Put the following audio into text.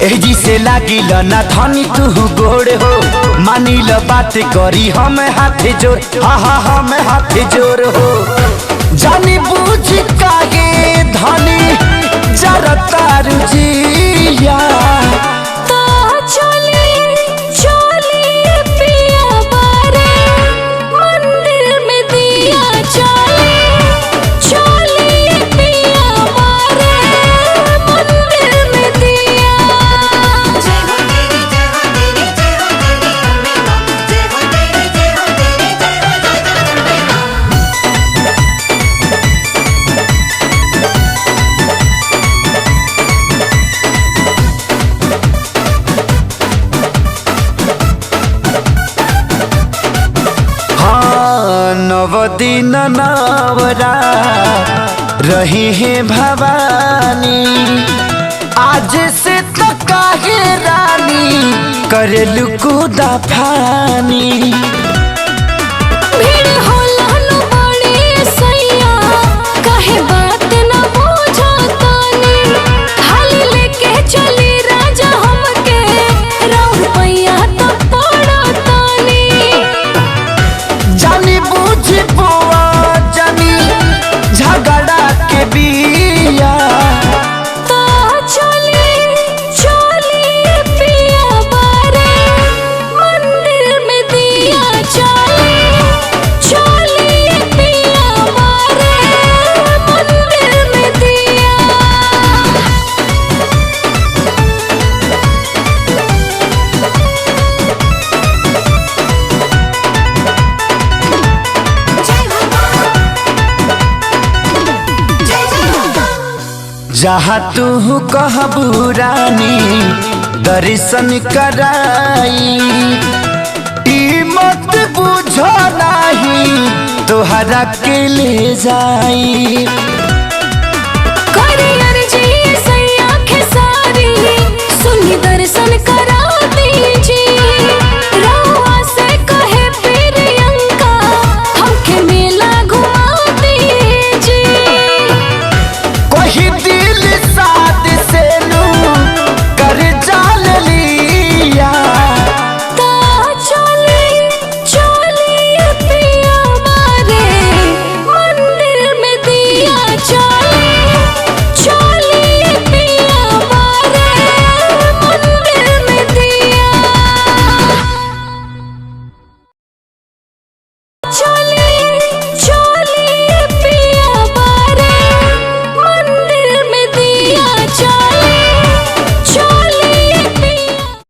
AG से लागिल ना धनी तू गोड़ हो, मानिल बात करी हम हाथ जोड़, हाँ हम हाथ जोड़ हो। जानी बुझ कागे धनी जरा तारू जिया नवदिन नवरा रही है भवानी, आज से तो काहे रानी करेलु कूदा फानी। जहाँ तू कहबू रानी दर्शन कराई, मत बुझो नहीं तोहरा के ले जाई। सुनी दर्शन